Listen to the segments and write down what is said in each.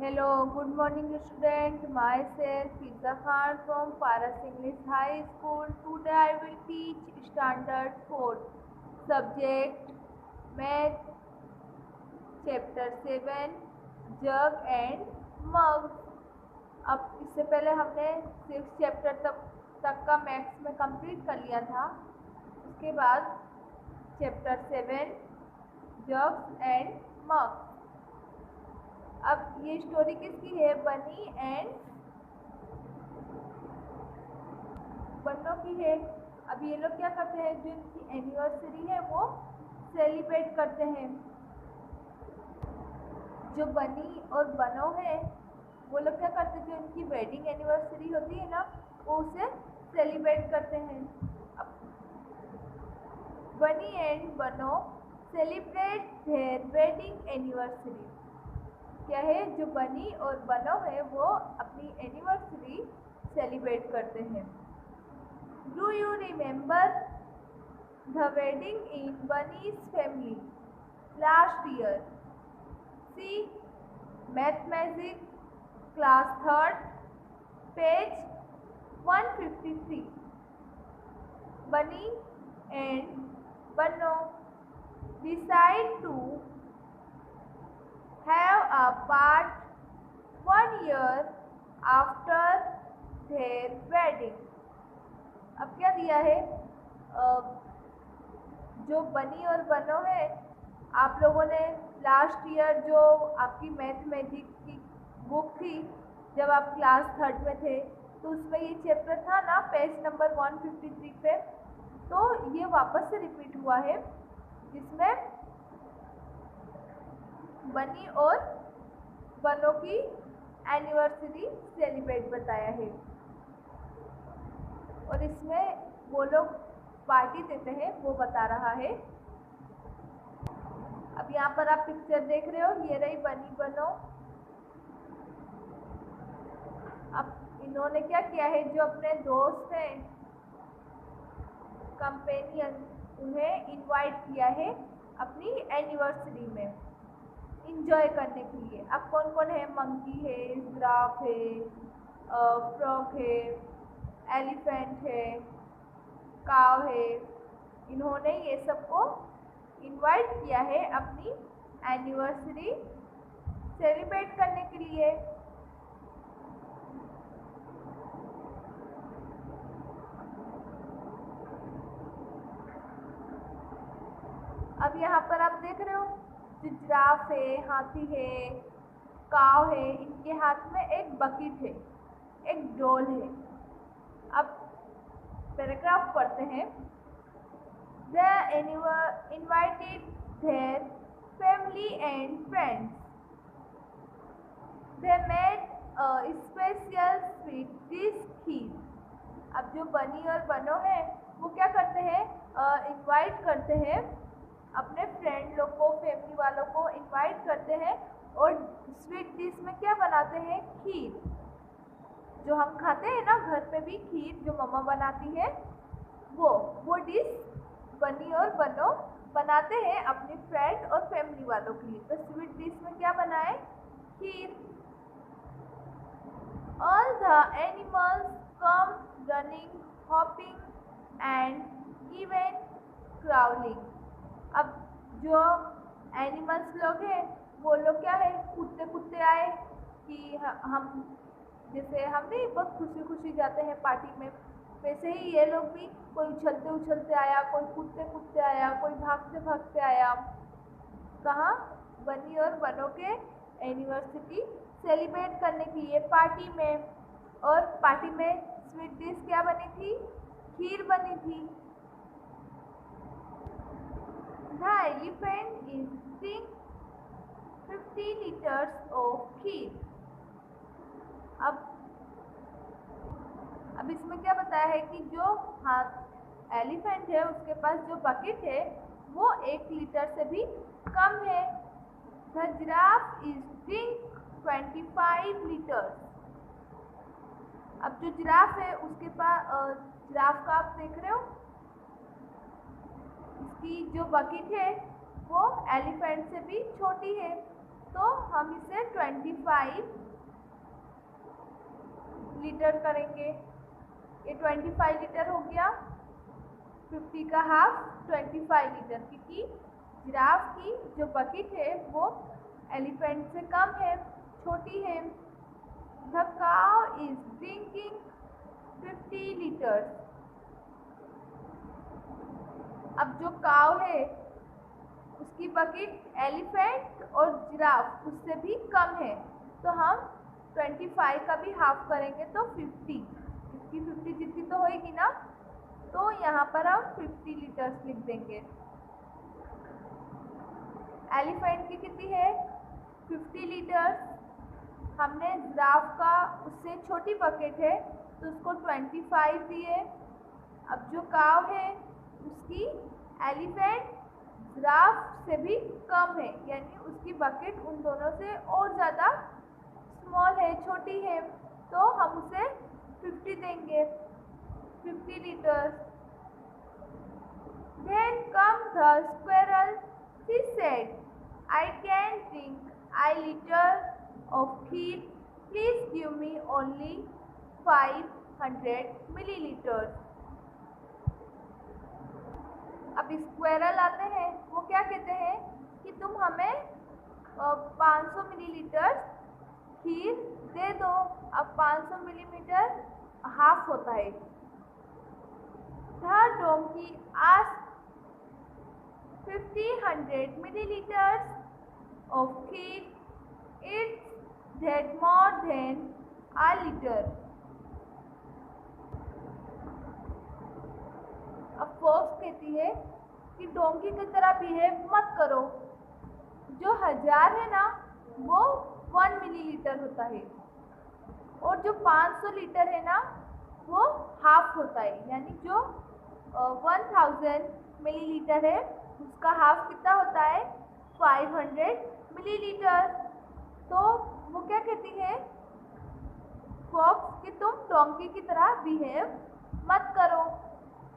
Hello, good morning student. Myself Fiza Khan from Paras English High School. Today I will teach Standard 4 subject Math Chapter 7 Jug and Mug. अब इससे पहले हमने 6 chapter तक का maths में complete कर लिया था। उसके बाद चैप्टर 7 जग्स एंड मग। अब ये स्टोरी किसकी है? बनी एंड बन्नो की है। अब ये लोग क्या करते हैं, जो इनकी एनिवर्सरी है वो सेलिब्रेट करते हैं। जो बनी और बनो है वो लोग क्या करते हैं, जो इनकी वेडिंग एनिवर्सरी होती है ना, वो उसे सेलिब्रेट करते हैं। अब बनी एंड बनो सेलिब्रेट देयर वेडिंग एनिवर्सरी। क्या है, जो बनी और बनो है वो अपनी एनिवर्सरी सेलिब्रेट करते हैं। Do you remember the wedding in Bunny's family last year? See math magic class 3rd page 153। Bunny and बनो decide to have a part 1 year after their wedding। अब क्या दिया है, जो बनी और बनो है, आप लोगों ने लास्ट ईयर जो आपकी मैथ मैजिक की बुक थी, जब आप क्लास 3rd में थे, तो उसमें ये चैप्टर था ना, पेज नंबर 153 पे। तो ये वापस से रिपीट हुआ है, जिसमें बनी और बनो की एनिवर्सरी सेलिब्रेट बताया है। और इसमें वो लोग पार्टी देते हैं वो बता रहा है। अब यहाँ पर आप पिक्चर देख रहे हो, ये रही बनी बनो। अब इन्होंने क्या किया है, जो अपने दोस्त हैं, कंपेनियन, उन्हें इनवाइट किया है अपनी एनिवर्सरी में इंजॉय करने के लिए। अब कौन कौन है? मंकी है, जिराफ है, फ्रॉग है, एलिफेंट है, काव है। इन्होंने ये सबको इनवाइट किया है अपनी एनिवर्सरी सेलिब्रेट करने के लिए। अब यहाँ पर आप देख रहे हो, जो जिराफ है, हाथी है, काव है, इनके हाथ में एक बकेट है, एक डोल है। अब पैराग्राफ पढ़ते हैं। They invited their family and friends. They made a special sweet dish खीर। अब जो बनी और बनो है वो क्या करते हैं, इनवाइट करते हैं अपने फ्रेंड लोग को, फैमिली वालों को इनवाइट करते हैं, और स्वीट डिश में क्या बनाते हैं? खीर। जो हम खाते हैं ना घर पे भी, खीर जो मम्मा बनाती है, वो डिश बनी और बनो बनाते हैं अपनी फ्रेंड और फैमिली वालों के लिए। तो स्वीट डिश में क्या बनाए? खीर। All the animals come running, hopping and even crawling। अब जो एनिमल्स लोग हैं वो लोग क्या है, कूदते कूदते आए कि हम, जैसे हम भी बहुत खुशी खुशी जाते हैं पार्टी में, वैसे ही ये लोग भी, कोई उछलते उछलते आया, कोई कूदते कूदते आया, कोई भागते भागते आया। कहाँ? बनी और बनो के एनिवर्सरी सेलिब्रेट करने के लिए पार्टी में। और पार्टी में स्वीट डिश क्या बनी थी? खीर बनी थी। The elephant is drink 50 liters of खीर। अब इसमें क्या बताया है कि जो एलिफेंट है उसके पास जो बकेट है वो 1 लीटर से भी कम है। The giraffe is drink 25 liters। अब जो जिराफ है उसके पास, जिराफ का आप देख रहे हो, इसकी जो बकेट है वो एलिफेंट से भी छोटी है, तो हम इसे 25 लीटर करेंगे। ये 25 लीटर हो गया, 50 का हाफ 25 लीटर, क्योंकि जिराफ की जो बकेट है वो एलिफेंट से कम है, छोटी है। द काव इज ड्रिंकिंग 50 लीटर्स। अब जो काव है उसकी बकेट एलिफेंट और जिराफ उससे भी कम है, तो हम 25 का भी हाफ करेंगे तो 50, इसकी 50 जितनी तो होएगी ना, तो यहाँ पर हम 50 लीटर्स लिख देंगे। एलिफेंट की कितनी है 50 लीटर्स। हमने जिराफ का उससे छोटी बकेट है तो उसको 25 दिए। अब जो काव है उसकी एलिफेंट जिराफ से भी कम है, यानी उसकी बकेट उन दोनों से और ज़्यादा स्मॉल है, छोटी है, तो हम उसे 50 देंगे, 50 litres. Then come the squirrel. She said, I can drink a liter of kheer. Please give me only 500 milliliters. अब स्क्वेरल आते हैं, वो क्या कहते हैं कि तुम हमें 500 मिलीलीटर खीर दे दो। अब 500 मिलीमीटर हाफ होता है। The donkey asked 500 milliliters of kheer. It's that more than a liter. अब फॉक्स कहती है कि डोंकी की तरह बिहेव मत करो। जो 1000 है ना वो 1 मिलीलीटर होता है, और जो 500 लीटर है ना वो हाफ होता है, यानी जो 1000 मिलीलीटर है उसका हाफ कितना होता है 500 मिलीलीटर। तो वो क्या कहती है फॉक्स कि तुम डोंकी की तरह बिहेव मत करो।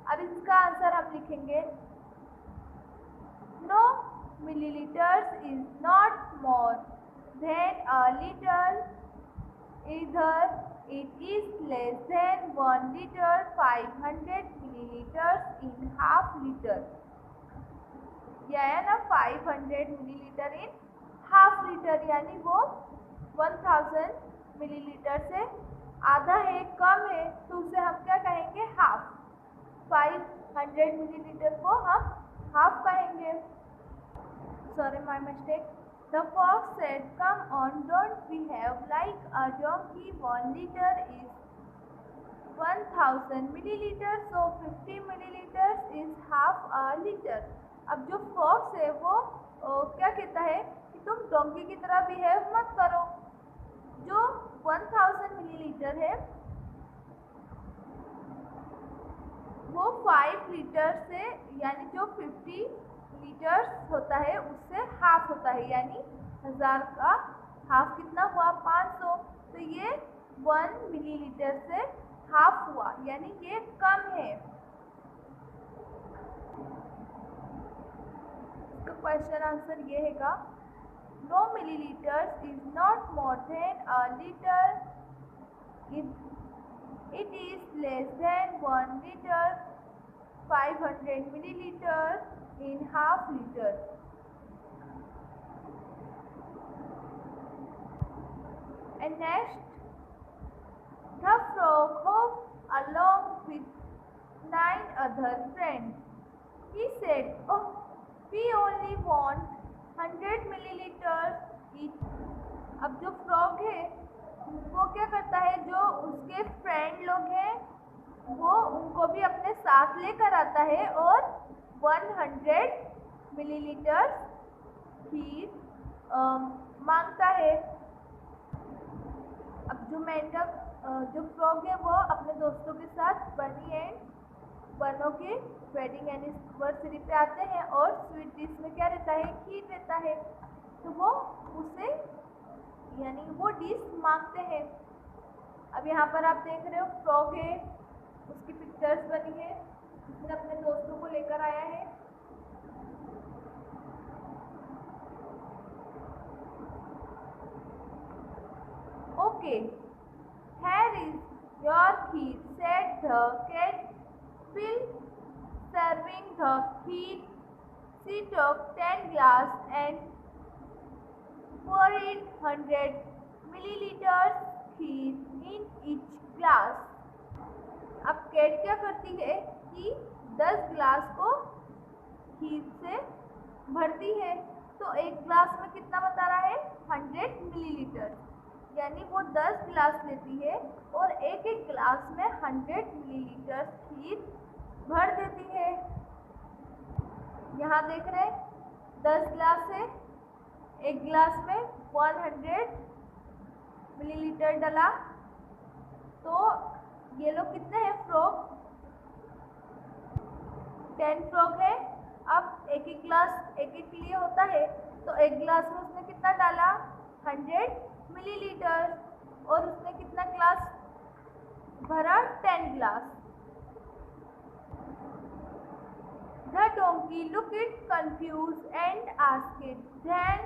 अब इसका आंसर हम लिखेंगे, no millilitres is not more than a litre, इधर it is less than 1 litre, 500 millilitres in half litre. यह है ना 500 मिलीलीटर इन हाफ लीटर, यानी वो 1000 मिलीलीटर से आधा है, कम है, तो उसे हम क्या कहेंगे हाफ। 500 मिलीलीटर को हम हाफ कहेंगे। Sorry, my mistake. The fox said, "Come on, don't behave like a donkey. 1 liter is 1000 milliliters, so 50 milliliters is half a liter." अब जो फॉक्स है वो क्या कहता है कि तुम डोंकी की तरह बिहेव मत करो। जो 1000 मिलीलीटर है वो 5 लीटर से, यानी जो 50 लीटर्स होता है उससे हाफ होता है, यानी 1000 का हाफ कितना हुआ 500, तो ये 1 मिलीलीटर से हाफ हुआ, यानी ये कम है। तो क्वेश्चन आंसर ये हैगा, no millilitres is not more than a litre, it is less than 1 liter, 500 milliliters in half liter. And next, the frog hopped along with 9 other friends. He said, "Oh, we only want 100 milliliters each." अब जो frog है वो क्या करता है, जो उसके friend लोग हैं वो उनको भी अपने साथ लेकर आता है और 100 मिलीलीटर खीर मांगता है। अब जो मेंढक जो फ्रॉग है वो अपने दोस्तों के साथ बनी एंड बनो के वेडिंग एनिवर्सरी पे आते हैं और स्वीट डिश में क्या रहता है खीर रहता है, तो वो उसे यानी वो डिश मांगते हैं। अब यहाँ पर आप देख रहे हो फ्रॉग है, उसकी पिक्चर्स बनी है, उसने अपने दोस्तों को लेकर आया है। Okay, here is your kheer, said the cat. Bill serving the kheer. She took 10 glasses and poured 100 milliliters kheer in each glass. अब कैट क्या करती है कि 10 ग्लास को खीर से भरती है, तो एक ग्लास में कितना बता रहा है 100 मिलीलीटर, यानी वो 10 ग्लास लेती है और एक एक ग्लास में 100 मिलीलीटर खीर भर देती है। यहाँ देख रहे हैं 10 ग्लास है, एक ग्लास में 100 मिलीलीटर डाला, तो ये लोग कितने हैं फ्रॉग, 10 फ्रॉग है। अब एक एक ग्लास एक एक लिए होता है, तो एक ग्लास में उसने कितना डाला 100 मिलीलीटर, और उसने कितना ग्लास भरा 10 glass. The donkey looked confused and asked, then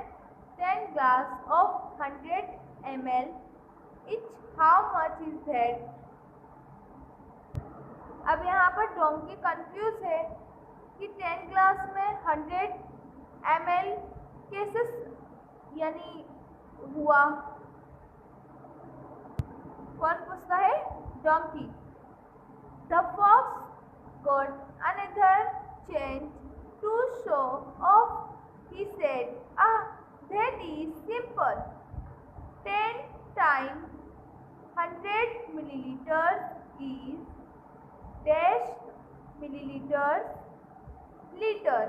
10 glass of 100 ml each, how much is that? अब यहाँ पर डोंकी कंफ्यूज है कि 10 ग्लास में 100 ml कैसे यानी हुआ। कौन पूछता है, donkey. The fox got another change to show off. He said, that is simple. 10 times 100 milliliters is dash milliliters litre.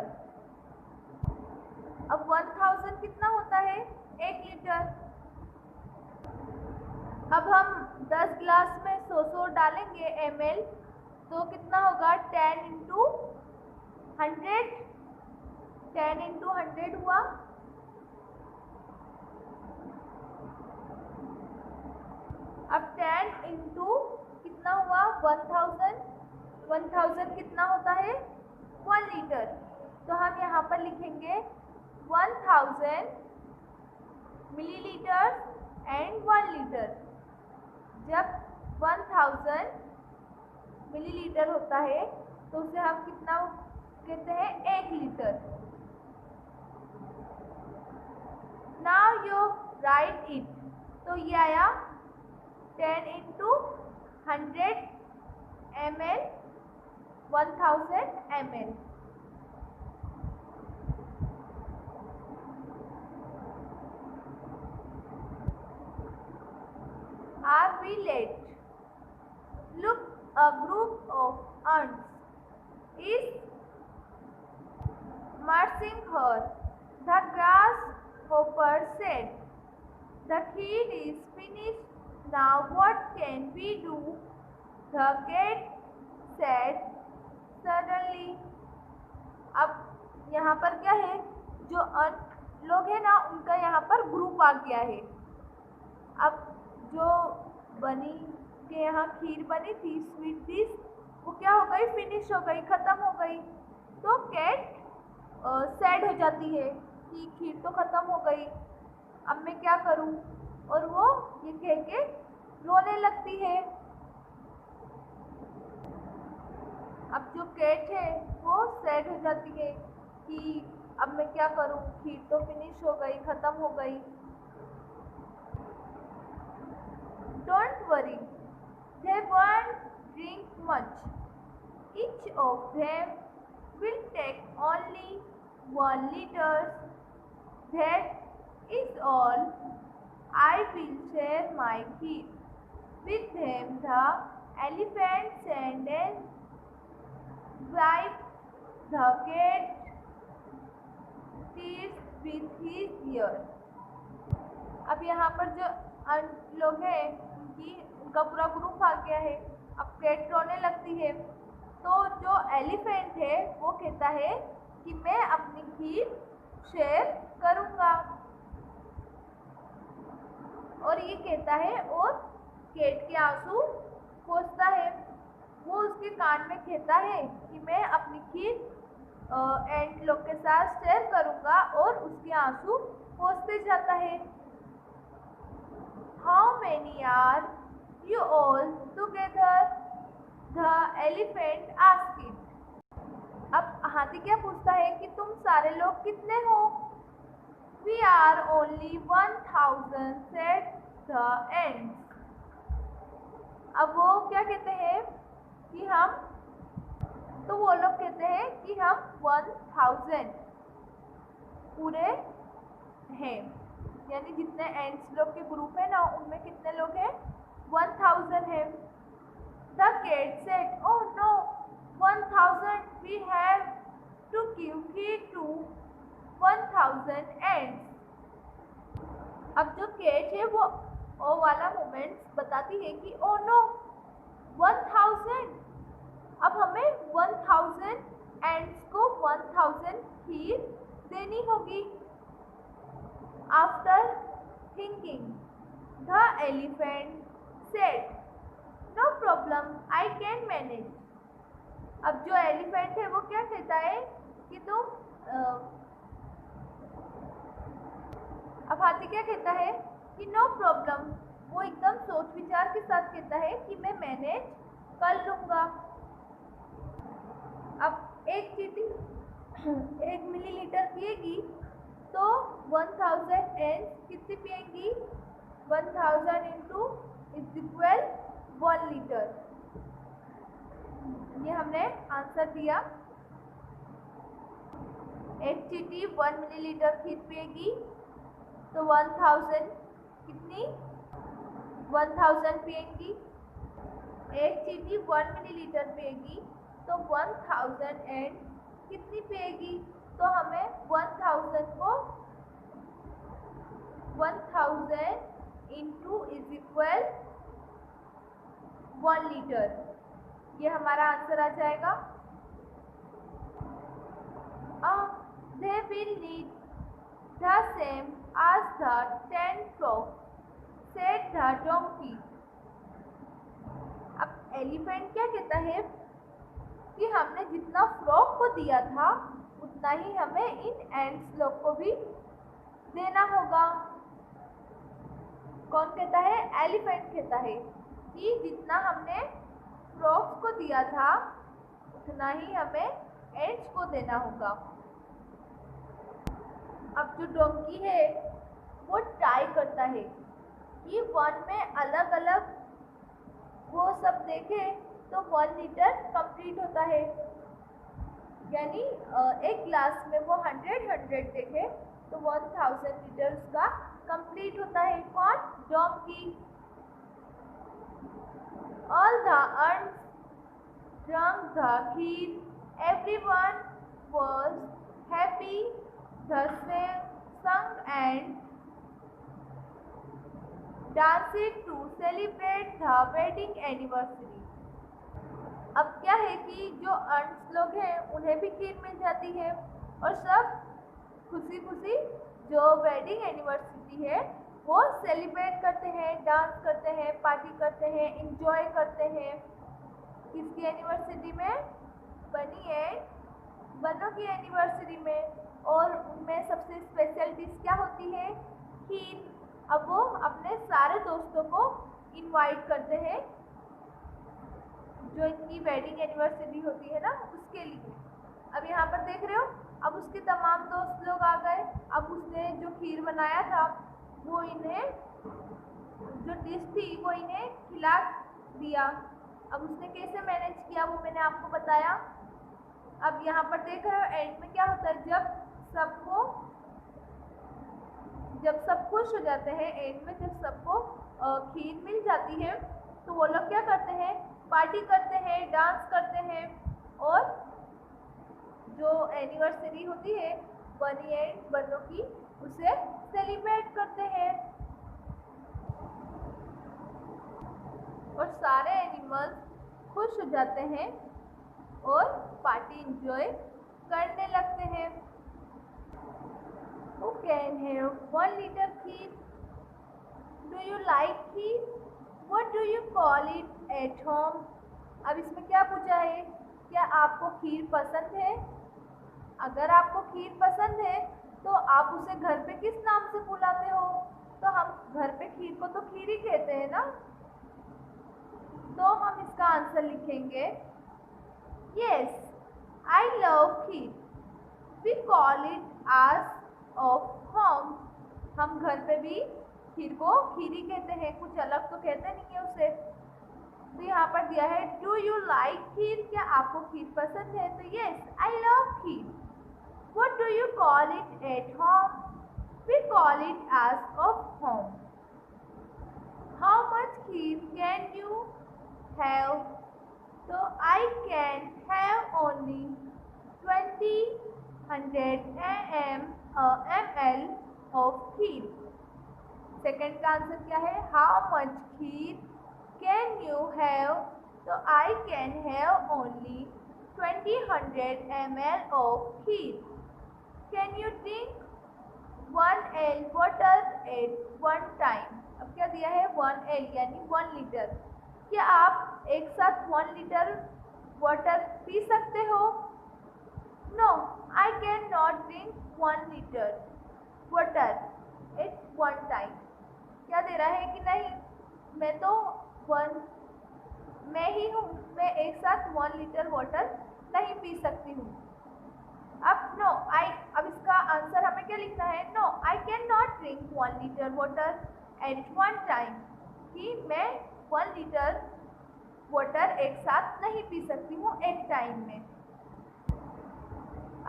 अब 1000 कितना होता है 1 लीटर। अब हम 10 ग्लास में 100 डालेंगे ml, तो कितना होगा 10 इंटू 100, 10 इंटू 100 हुआ। अब 10 इंटू कितना हुआ 1000, 1000 कितना होता है 1 लीटर, तो हम यहाँ पर लिखेंगे 1000 मिलीलीटर एंड 1 लीटर। जब 1000 मिलीलीटर होता है तो उसे हम कितना कहते हैं 1 litre. Now you right it, तो ये आया 10 into 100 ml 1000 ml। Are we late? Look, a group of ants is marching her. The grasshopper said, the kheer is finished. Now what can we do? The cat said suddenly. अब यहाँ पर क्या है, जो लोग हैं ना उनका यहाँ पर ग्रुप आ गया है। अब जो बनी के यहाँ खीर बनी थी स्वीट डिश, वो क्या हो गई फिनिश हो गई, ख़त्म हो गई। तो कैट सैड हो जाती है कि खीर तो ख़त्म हो गई, अब मैं क्या करूँ, और वो ये कह के रोने लगती है। अब जो कैट है वो सैड हो जाती है कि अब मैं क्या करूं, खीर तो फिनिश हो गई, ख़त्म हो गई। Don't worry, they won't drink much. Each of them will take only 1 liter. That is all. I will share my kheer with them. The elephant said and wiped the cat tears with his ears. अब यहाँ पर जो लोग हैं उनका पूरा group आ गया है। अब कैट रोने लगती है, तो जो एलिफेंट है वो कहता है कि मैं अपनी खीर शेयर करूँगा, और ये कहता है और कैट के आंसू पोंछता है। वो उसके कान में कहता है कि मैं अपनी खीर एंट लोग के साथ शेयर करूँगा, और उसके आंसू पोंछते जाता है। How many many are you all together? The elephant asked it. अब हाथी क्या पूछता है कि तुम सारे लोग कितने हो? We are only 1000, said the ants. अब वो क्या कहते हैं कि तो वो लोग कहते हैं कि हम 1000 पूरे हैं, यानी जितने एंड्स लोग के ग्रुप है ना उनमें कितने लोग हैं? 1000 है। The cat said, "Oh no, 1000. We have to give feed to 1000 ants." अब जो कैट है वो ओ वाला मोमेंट्स बताती है कि ओ नो 1000, अब हमें 1000 एंड्स को 1000 खीर देनी होगी। After thinking, the elephant said, "No problem, I can manage." अब जो एलिफेंट है वो क्या कहता है कि अब हाथी क्या कहता है कि नो प्रॉब्लम, वो एकदम सोच विचार के साथ कहता है कि मैं मैनेज कर लूँगा। अब एक चींटी 1 मिलीलीटर पिएगी तो 1000 एंड्स कितनी पिएंगी? 1000 इंटू इज इक्वल 1 लीटर। ये हमने आंसर दिया। एक चींटी 1 मिलीलीटर खीर पिएगी तो 1000 कितनी? 1000 पिएगी। एक चींटी 1 मिलीलीटर पिएगी तो 1000 एंड कितनी पिएगी? तो हमें 1000 को 1000 इंटू इज इक्वल 1 लीटर, ये हमारा आंसर आ जाएगा। They will need the same as the 10 frogs, said the donkey. अब एलिफेंट क्या कहता है कि हमने जितना फ्रॉग को दिया था उतना ही हमें इन एंड्स लोग को भी देना होगा। कौन कहता है? एलिफेंट कहता है कि जितना हमने फ्रॉग्स को दिया था उतना ही हमें एंड्स को देना होगा। अब जो डोंकी है वो ट्राई करता है कि 1 में अलग अलग वो सब देखे तो 1 लीटर कंप्लीट होता है, यानी एक ग्लास में वो 100 देखे तो 1000 लीटर उसका कंप्लीट होता है। कौन? Donkey. All the ants drank the kheer. Everyone was happy. The sung and danced to celebrate the wedding anniversary. अब क्या है कि जो अंट्स लोग हैं उन्हें भी खीर मिल जाती है और सब खुशी खुशी जो वेडिंग एनिवर्सरी है वो सेलिब्रेट करते हैं, डांस करते हैं, पार्टी करते हैं, एंजॉय करते हैं। किसकी एनिवर्सरी में? बनी एंड बनो की एनिवर्सरी में। और उनमें सबसे स्पेशल डिश क्या होती है? खीर। अब वो अपने सारे दोस्तों को इनवाइट करते हैं जो इनकी वेडिंग एनिवर्सरी होती है ना उसके लिए। अब यहाँ पर देख रहे हो, अब उसके तमाम दोस्त लोग आ गए। अब उसने जो खीर बनाया था वो इन्हें, जो डिश थी वो इन्हें खिला दिया। अब उसने कैसे मैनेज किया वो मैंने आपको बताया। अब यहाँ पर देख रहे हो एंड में क्या होता है, जब सब खुश हो जाते हैं, एंड में जब सबको खीर मिल जाती है तो वो लोग क्या करते हैं? पार्टी करते हैं, डांस करते हैं और जो एनिवर्सरी होती है बनी एंड बनो की उसे सेलिब्रेट करते हैं। और सारे एनिमल्स खुश हो जाते हैं और पार्टी एंजॉय करने लगते हैं। Who can have 1 liter kheer? Do you like kheer? What do you call it at home? अब इसमें क्या पूछा है? क्या आपको खीर पसंद है? अगर आपको खीर पसंद है तो आप उसे घर पे किस नाम से बुलाते हो? तो हम घर पे खीर को तो खीर ही कहते हैं ना, तो हम इसका आंसर लिखेंगे yes I love kheer, we call it as of home. हम घर पे भी खीर को खीर ही कहते हैं, कुछ अलग तो कहते नहीं है उसे। तो यहाँ पर दिया है डू यू लाइक खीर, क्या आपको खीर पसंद है? तो yes I love kheer. What do you call it at home, we call it as of home. How much kheer can you have, तो I can have only 20 ml of kheer. Second का answer क्या है? How much kheer can you have, तो I can have only 20 ml of kheer. Can you drink 1 L water at one time, अब क्या दिया है? 1 L यानी 1 लीटर। क्या आप एक साथ 1 लीटर वाटर पी सकते हो? No I can not drink 1 litre water at one time. क्या दे रहा है कि नहीं, मैं ही हूँ, मैं एक साथ 1 लीटर वाटर नहीं पी सकती हूँ। अब इसका आंसर हमें क्या लिखना है? No I can not drink 1 litre water at one time, कि मैं 1 लीटर वाटर एक साथ नहीं पी सकती हूँ एक टाइम में।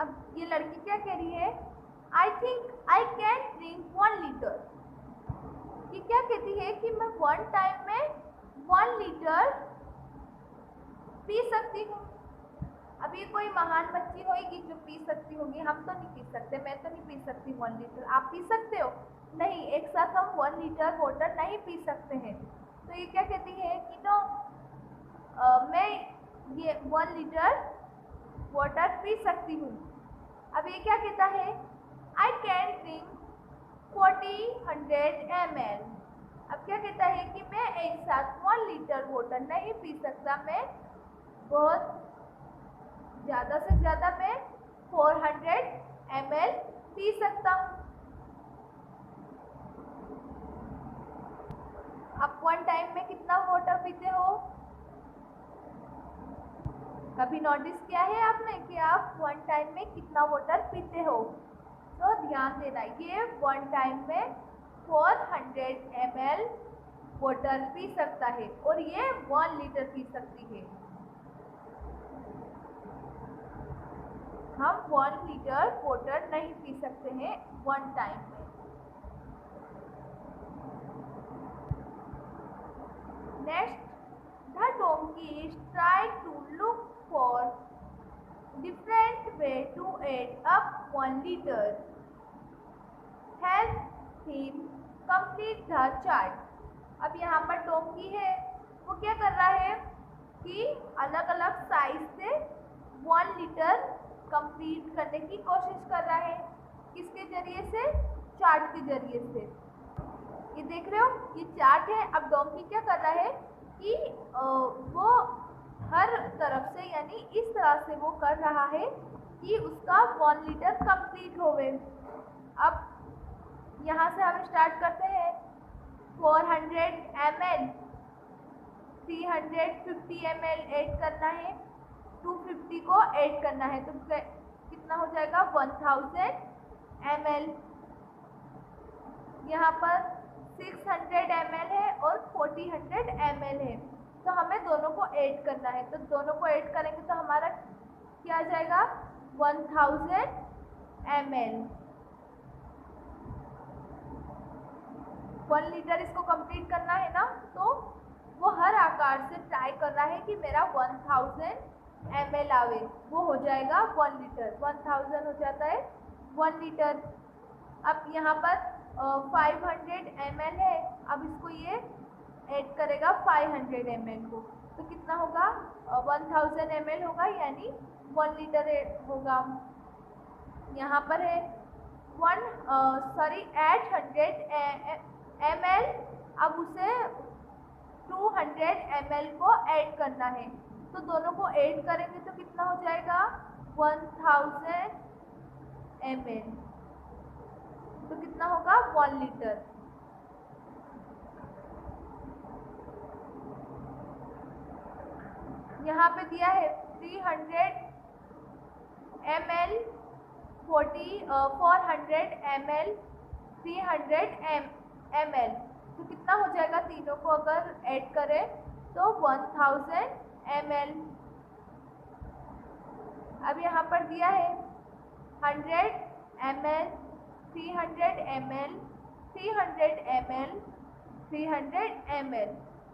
अब ये लड़की क्या कह रही है? I think I can drink 1 litre. ये क्या कहती है कि मैं 1 टाइम में 1 लीटर पी सकती हूँ। अब ये कोई महान बच्ची होगी जो पी सकती होगी, हम तो नहीं पी सकते, मैं तो नहीं पी सकती 1 लीटर। आप पी सकते हो? नहीं, एक साथ हम 1 लीटर वाटर नहीं पी सकते हैं। तो ये क्या कहती है कि नो मैं ये 1 लीटर वाटर पी सकती हूँ। अब ये क्या कहता है? I can drink 40 ml। अब क्या कहता है कि मैं एक साथ 1 लीटर वाटर नहीं पी सकता, मैं बहुत ज़्यादा से ज़्यादा मैं 400 ml पी सकता हूँ। आप 1 टाइम में कितना वाटर पीते हो? कभी नोटिस किया है आपने कि आप 1 टाइम में कितना वाटर पीते हो? तो ध्यान देना, ये 1 टाइम में 400 ml वाटर पी सकता है और ये 1 लीटर पी सकती है। हम 1 लीटर वाटर नहीं पी सकते हैं 1 टाइम में। Next, the donkeys try to look for different way to add up 1 liter. Help him complete the chart. अब यहाँ पर डोंकी है, वो क्या कर रहा है कि अलग अलग साइज से 1 लीटर कंप्लीट करने की कोशिश कर रहा है। किसके जरिए से? चार्ट के जरिए से। ये देख रहे हो, ये चार्ट है। अब डोंकी क्या कर रहा है कि वो हर तरफ से, यानी इस तरह से वो कर रहा है कि उसका 1 लीटर कंप्लीट होवे। अब यहाँ से हम स्टार्ट करते हैं। 400 ml, 350 ml ऐड करना है, 250 को ऐड करना है, तो कितना हो जाएगा? 1000 ml। यहाँ पर 600 ml है और 400 ml है, तो हमें दोनों को ऐड करना है। तो दोनों को ऐड करेंगे तो हमारा क्या आ जाएगा? 1000 ml। 1 लीटर इसको कंप्लीट करना है ना, तो वो हर आकार से ट्राई कर रहा है कि मेरा 1000 ml आवे, वो हो जाएगा 1 लीटर। 1000 हो जाता है 1 लीटर। अब यहाँ पर 500 ml है, अब इसको ये ऐड करेगा 500 ml को, तो कितना होगा? 1000 ml होगा, यानी 1 लीटर होगा। यहाँ पर है 800 ml, अब उसे 200 ml को ऐड करना है, तो दोनों को ऐड करेंगे तो कितना हो जाएगा? 1000 ml, तो कितना होगा? 1 लीटर। यहाँ पे दिया है 300 ml 400 ml 300 ml। तो कितना हो जाएगा तीनों को अगर ऐड करें तो 1000 ml। अब यहाँ पर दिया है 100 ml 300 ml 300 ml 300 ml।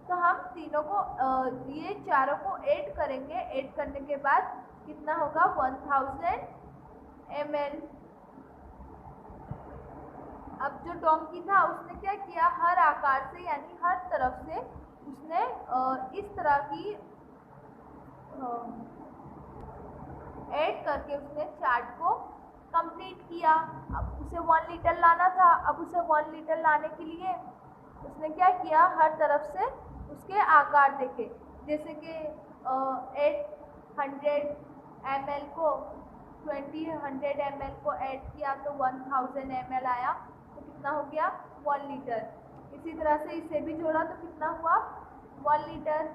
तो हम तीनों को ये चारों को ऐड करेंगे। ऐड करने के बाद कितना होगा 1000 ml। अब जो डोंकी था उसने क्या किया, हर आकार से यानी हर तरफ से उसने इस तरह की ऐड करके उसने चार्ट को कंप्लीट किया। अब उसे 1 लीटर लाना था। अब उसे 1 लीटर लाने के लिए उसने क्या किया, हर तरफ से उसके आकार देखे। जैसे कि 800 ml को 100 ml को ऐड किया तो 1000 ml आया, तो कितना हो गया 1 लीटर। इसी तरह से इसे भी जोड़ा तो कितना हुआ 1 लीटर।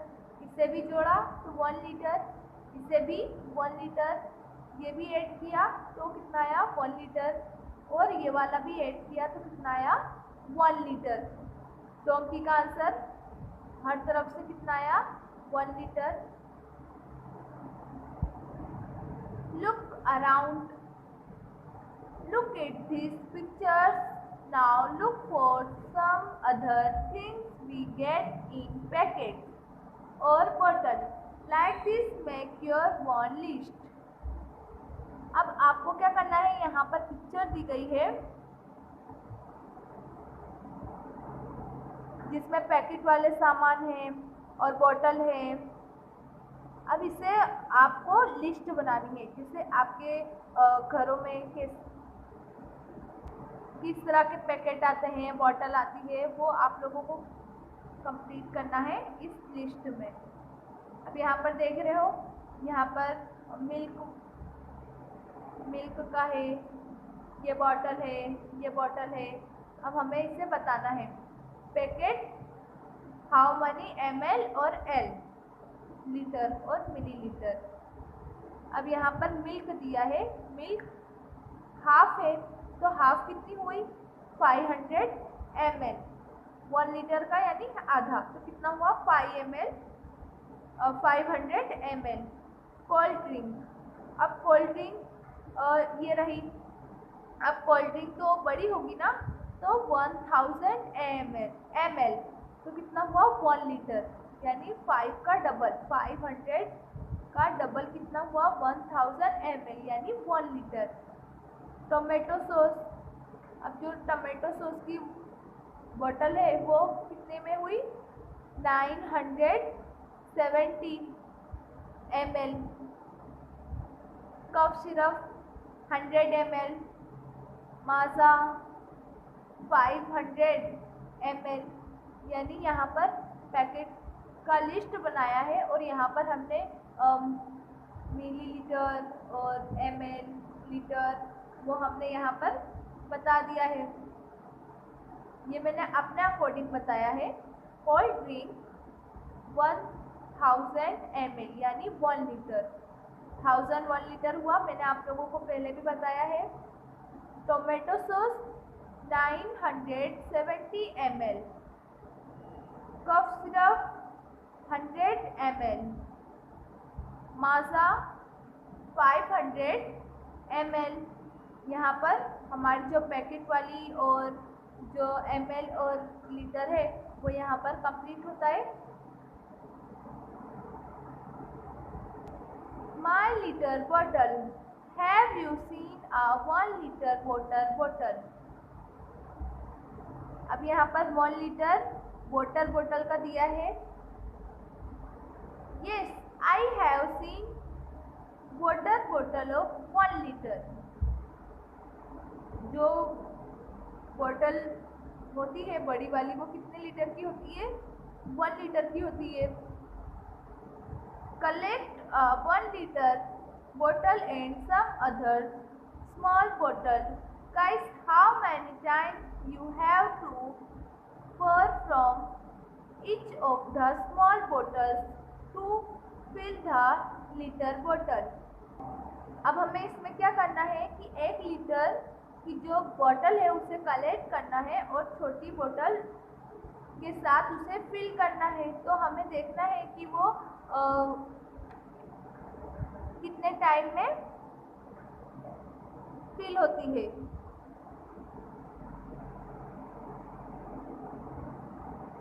इसे भी जोड़ा तो 1 लीटर, इसे भी 1 लीटर, ये भी ऐड किया तो कितना आया 1 लीटर, और ये वाला भी ऐड किया तो कितना आया 1 लीटर। डोंकी का आंसर हर तरफ से कितना आया 1 litre. Look around, look at these pictures. Now look for some other things we get in packets or bottles. Like this, make your one list. अब आपको क्या करना है, यहाँ पर पिक्चर दी गई है जिसमें पैकेट वाले सामान हैं और बोतल है। अब इसे आपको लिस्ट बनानी है, जिससे आपके घरों में किस तरह के पैकेट आते हैं, बॉटल आती है, वो आप लोगों को कंप्लीट करना है इस लिस्ट में। अब यहाँ पर देख रहे हो, यहाँ पर मिल्क का है, ये बॉटल है, ये बॉटल है। अब हमें इसे बताना है पैकेट हाउ मनी ml और L, लीटर और मिलीलीटर। अब यहाँ पर मिल्क दिया है, मिल्क हाफ है, तो हाफ कितनी हुई 500 ml, 1 लीटर का यानी आधा, तो कितना हुआ 500 ml। कोल्ड ड्रिंक, अब कोल्ड ड्रिंक ये रही। अब कोल्ड ड्रिंक तो बड़ी होगी ना, तो 1000 ml, तो कितना हुआ 1 लीटर, यानी 5 का डबल, 500 का डबल कितना हुआ 1000 ml यानी 1 लीटर। टोमेटो सॉस, अब जो टोमेटो सॉस की बोतल है वो कितने में हुई 970 ml। Cough syrup 100 ml, Maaza 500 ml। यानी यहाँ पर पैकेट का लिस्ट बनाया है और यहाँ पर हमने मिलीलीटर और ml, लीटर, वो हमने यहाँ पर बता दिया है। ये मैंने अपने अकॉर्डिंग बताया है। कोल्ड ड्रिंक 1000 ml यानी 1 लीटर, 1000 1 लीटर हुआ, मैंने आप लोगों को पहले भी बताया है। Tomato sauce 970 ml, cough syrup 100 ml, Maaza 500 ml। यहाँ पर हमारी जो पैकेट वाली और जो ml और लीटर है वो यहाँ पर कंप्लीट होता है। My liter bottle, have you seen a 1 liter bottle? अब यहाँ पर 1 लीटर बोतल का दिया है। Yes, I have seen bottle of 1 liter। जो बोतल होती है बड़ी वाली वो कितने लीटर की होती है 1 लीटर की होती है। Collect a 1 liter bottle and some other small bottle. Guys, how many times you have to pour from each of the small bottles to fill the liter bottle। अब हमें इसमें क्या करना है कि 1 लीटर की जो बॉटल है उसे कलेक्ट करना है और छोटी बोतल के साथ उसे फिल करना है। तो हमें देखना है कि वो कितने टाइम में फिल होती है।